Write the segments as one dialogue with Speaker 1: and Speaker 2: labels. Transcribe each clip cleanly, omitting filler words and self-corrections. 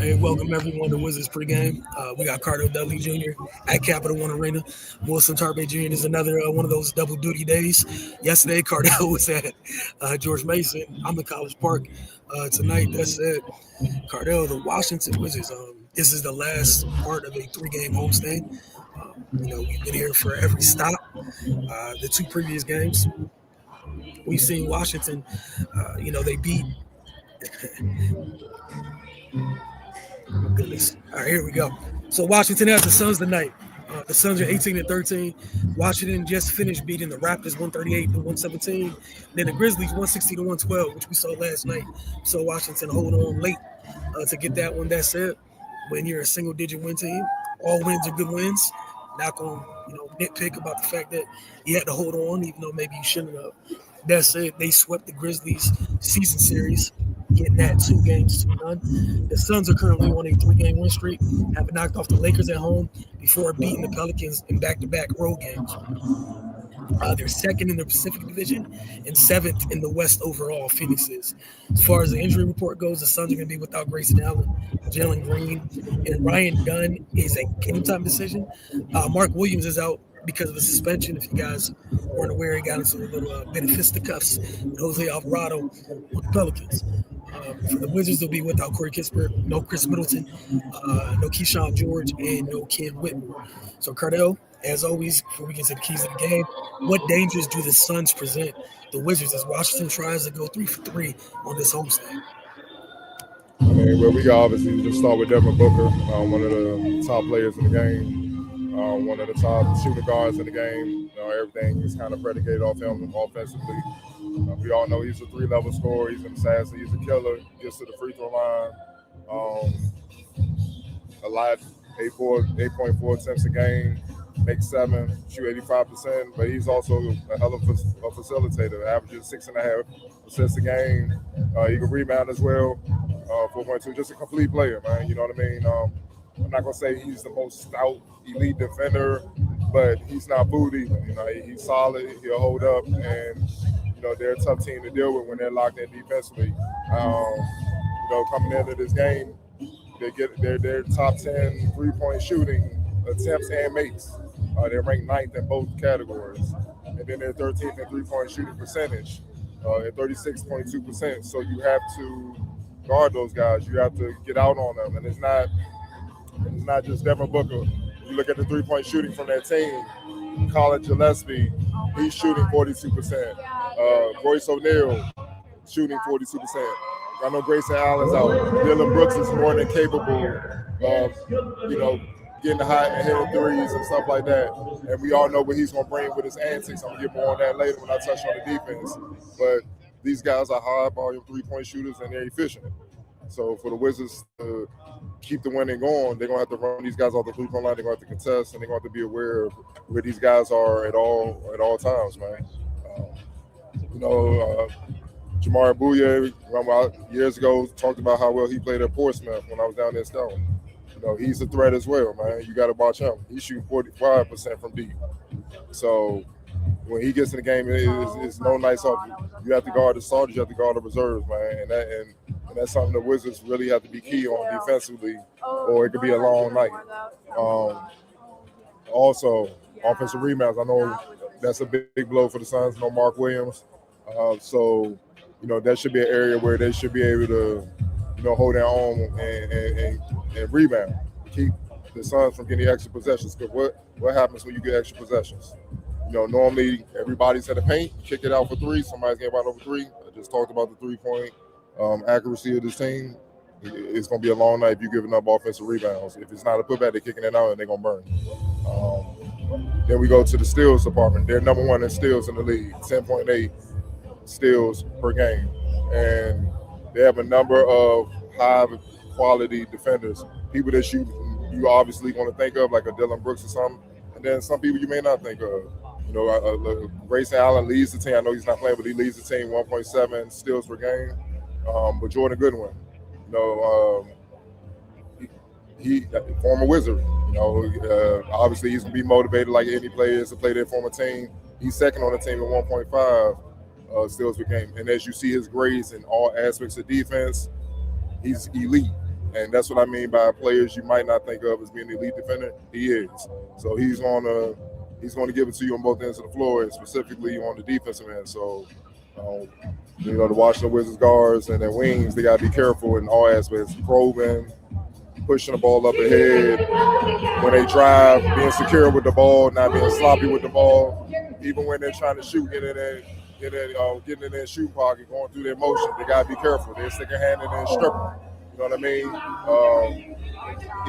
Speaker 1: Hey, welcome everyone to Wizards Pregame. We got Carter Dudley Jr. at Capital One Arena. Wilson Tarpe Jr. is another one of those double duty days. Yesterday, Cardell was at George Mason. I'm in College Park tonight. That's it. Cardell, the Washington Wizards. This is the last part of a 3-game homestand. We've been here for every stop. The 2 previous games, we've seen Washington. They beat. Oh, goodness. All right, here we go. So Washington has the Suns tonight. The Suns are 18-13. Washington just finished beating the Raptors 138-117. Then the Grizzlies 160-112, which we saw last night. So Washington hold on late to get that one. That's it. When you're a single-digit win team, all wins are good wins. Not going to nitpick about the fact that you had to hold on, even though maybe you shouldn't have. That's it. They swept the Grizzlies season series, getting that 2-0. The Suns are currently on a 3-game win streak, having knocked off the Lakers at home before beating the Pelicans in back-to-back road games. They're second in the Pacific Division and 7th in the West overall, Phoenix is. As far as the injury report goes, the Suns are going to be without Grayson Allen, Jalen Green, and Ryan Dunn is a game-time decision. Mark Williams is out because of the suspension. If you guys weren't aware, he got into a little bit of fisticuffs with Jose Alvarado with the Pelicans. For the Wizards, they'll be without Corey Kispert, no Chris Middleton, no Keyshawn George, and no Ken Whitmore. So, Cardell, as always, before we get to the keys of the game, what dangers do the Suns present the Wizards as Washington tries to go 3 for 3 on this homestand?
Speaker 2: We can obviously just start with Devin Booker, one of the top players in the game, one of the top shooting guards in the game. Everything is kind of predicated off him offensively. We all know he's a 3-level scorer. He's an assassin. He's a killer. Gets to the free throw line. A lot, 8.4 attempts a game, makes 7, shoot 85%. But he's also a hell of a facilitator, averages 6.5 assists a game. He can rebound as well. 4.2, just a complete player, man. You know what I mean? I'm not gonna say he's the most stout elite defender, but he's not booty. He's solid. He'll hold up, and they're a tough team to deal with when they're locked in defensively. Coming into this game, they're top 10 3-point shooting attempts and makes. They're ranked 9th in both categories, and then they're 13th in 3-point shooting percentage at 36.2%. So you have to guard those guys. You have to get out on them, and it's not just Devin Booker. You look at the 3-point shooting from that team. Colin Gillespie, he's shooting 42%. Royce O'Neal shooting 42%. I know Grayson Allen's out. Dylan Brooks is more than capable of, getting the high and hitting threes and stuff like that. And we all know what he's going to bring with his antics. I'm going to get more on that later when I touch on the defense. But these guys are high-volume 3-point shooters, and they're efficient. So for the Wizards to keep the winning going, they're going to have to run these guys off the 3-point line. They're going to have to contest, and they're going to have to be aware of where these guys are at all times, man. Jamar Bouye, remember years ago, talked about how well he played at Portsmouth when I was down there scouting. He's a threat as well, man. You got to watch him. He's shooting 45% from deep. So when he gets in the game, it's no nights off. You have to guard the starters, you have to guard the reserves, man. And that's something the Wizards really have to be key on defensively, or it could be a long night. Also, offensive rebounds. I know that's a big blow for the Suns. No Mark Williams. So that should be an area where they should be able to, hold their own and rebound. Keep the Suns from getting extra possessions. Because what happens when you get extra possessions? Normally everybody's in the paint, kick it out for 3. Somebody's getting right over 3. I just talked about the 3-point accuracy of this team. It's going to be a long night if you're giving up offensive rebounds. If it's not a putback, they're kicking it out and they're going to burn. Then we go to the steals department. They're number 1 in steals in the league, 10.8 steals per game. And they have a number of high-quality defenders, people that you obviously want to think of, like a Dylan Brooks or something, and then some people you may not think of. Grayson Allen leads the team. I know he's not playing, but he leads the team 1.7 steals per game. But Jordan Goodwin, he former Wizard. Obviously he's going to be motivated like any player is to play their former team. He's second on the team at 1.5 steals per game. And as you see his grades in all aspects of defense, he's elite. And that's what I mean by players you might not think of as being an elite defender. He is. So he's going to give it to you on both ends of the floor, and specifically on the defensive end. So, the Washington Wizards guards and their wings, they got to be careful in all aspects. Probing, pushing the ball up ahead. When they drive, being secure with the ball, not being sloppy with the ball. Even when they're trying to shoot, getting in their shoot pocket, going through their motion, they got to be careful. They're sticking hand in there and stripping. You know what I mean?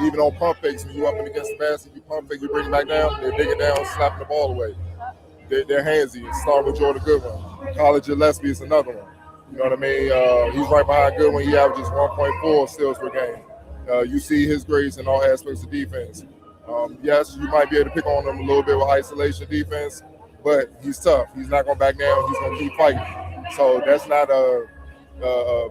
Speaker 2: Even on pump fakes, when you up and against the basket, you pump fake, you bring it back down, they're digging down, slapping the ball away. They're handsy. Starting with Jordan Goodwin. College Gillespie is another one. You know what I mean? He's right behind Goodwin. He averages 1.4 steals per game. You see his grades in all aspects of defense. Yes, you might be able to pick on him a little bit with isolation defense, but he's tough. He's not going to back down. He's going to keep fighting. So that's not a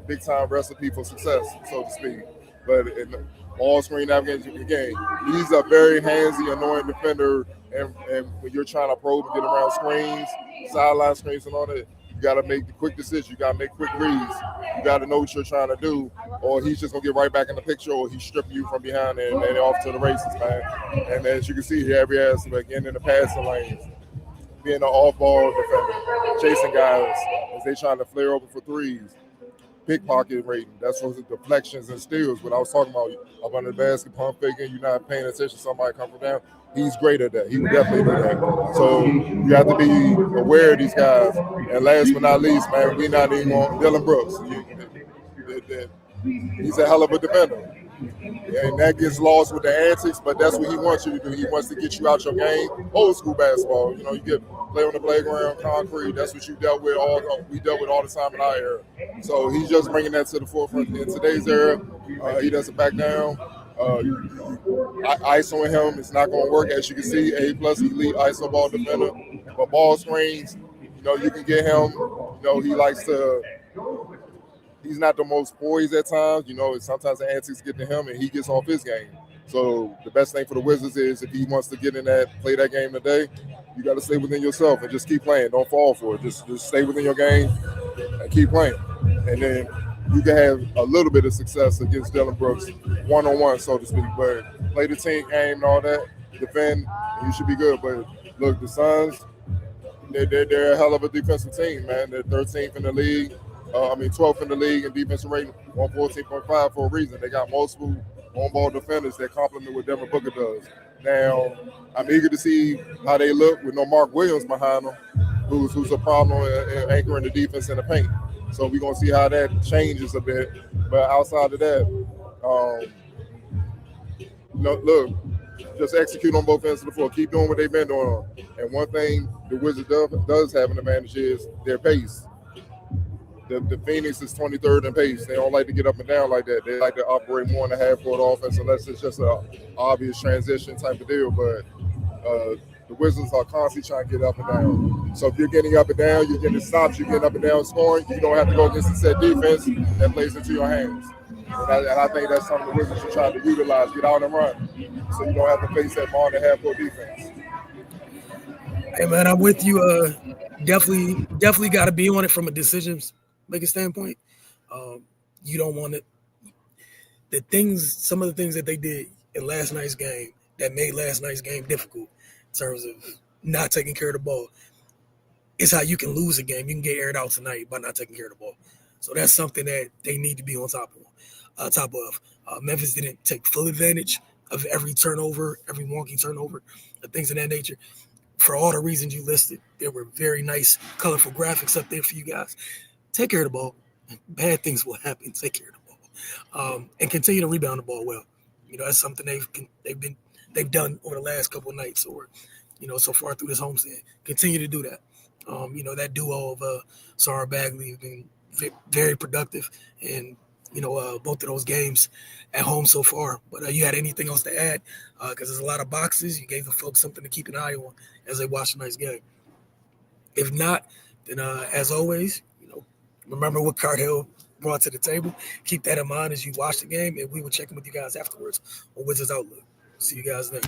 Speaker 2: big-time recipe for success, so to speak. But in all screen navigation again, he's a very handsy, annoying defender. And when you're trying to probe and get around screens, sideline screens and all that, you got to make the quick decisions. You got to make quick reads. You got to know what you're trying to do, or he's just going to get right back in the picture, or he's stripping you from behind and off to the races, man. And as you can see here, every aspect, getting in the passing lanes, being an off-ball defender, chasing guys as they trying to flare open for threes. Pickpocket rating. That's what deflections and steals. What I was talking about, up under the basket, pump faking, you're not paying attention, somebody come from down. He's great at that. He would definitely do that. So you have to be aware of these guys. And last but not least, man, we're not even on Dylan Brooks. He's a hell of a defender. And that gets lost with the antics, but that's what he wants you to do. He wants to get you out your game. Old school basketball, you get play on the playground, concrete. That's what we dealt with all the time in our era. So he's just bringing that to the forefront in today's era. He doesn't back down. ISOing him is not going to work. As you can see, A+ elite ISO ball defender. But ball screens, you can get him. He likes to. He's not the most poised at times. Sometimes the antics get to him and he gets off his game. So the best thing for the Wizards is if he wants to get in play that game today, you got to stay within yourself and just keep playing. Don't fall for it. Just stay within your game and keep playing. And then you can have a little bit of success against Dylan Brooks one-on-one, so to speak. But play the team game and all that, defend, and you should be good. But look, the Suns, they're a hell of a defensive team, man. They're 13th in the league. 12th in the league in defensive rating, 114.5 for a reason. They got multiple on-ball defenders that complement what Devin Booker does. Now, I'm eager to see how they look with no Mark Williams behind them, who's a problem in anchoring the defense in the paint. So we're going to see how that changes a bit. But outside of that, look, just execute on both ends of the floor. Keep doing what they've been doing. And one thing the Wizards does have an advantage is their pace. The Phoenix is 23rd in pace. They don't like to get up and down like that. They like to operate more in the half-court offense unless it's just an obvious transition type of deal. But the Wizards are constantly trying to get up and down. So if you're getting up and down, you're getting stops, you're getting up and down scoring, you don't have to go against the set defense that plays into your hands. And I think that's something the Wizards are trying to utilize, get out and run, so you don't have to face that ball in the half-court defense.
Speaker 1: Hey, man, I'm with you. Definitely got to be on it from a decisions-making standpoint. You don't want it. Some of the things that they did in last night's game that made last night's game difficult in terms of not taking care of the ball is how you can lose a game. You can get aired out tonight by not taking care of the ball. So that's something that they need to be on top of. Memphis didn't take full advantage of every turnover, every wonky turnover, things of that nature. For all the reasons you listed, there were very nice, colorful graphics up there for you guys. Take care of the ball. Bad things will happen. Take care of the ball, and continue to rebound the ball well. That's something they've done over the last couple of nights, or so far through this homestand. Continue to do that. That duo of Sarah Bagley has been very productive, and both of those games at home so far. But you had anything else to add? Because there's a lot of boxes. You gave the folks something to keep an eye on as they watch tonight's game. If not, then as always, remember what Cardell brought to the table. Keep that in mind as you watch the game, and we will check in with you guys afterwards on Wizards Outlook. See you guys then.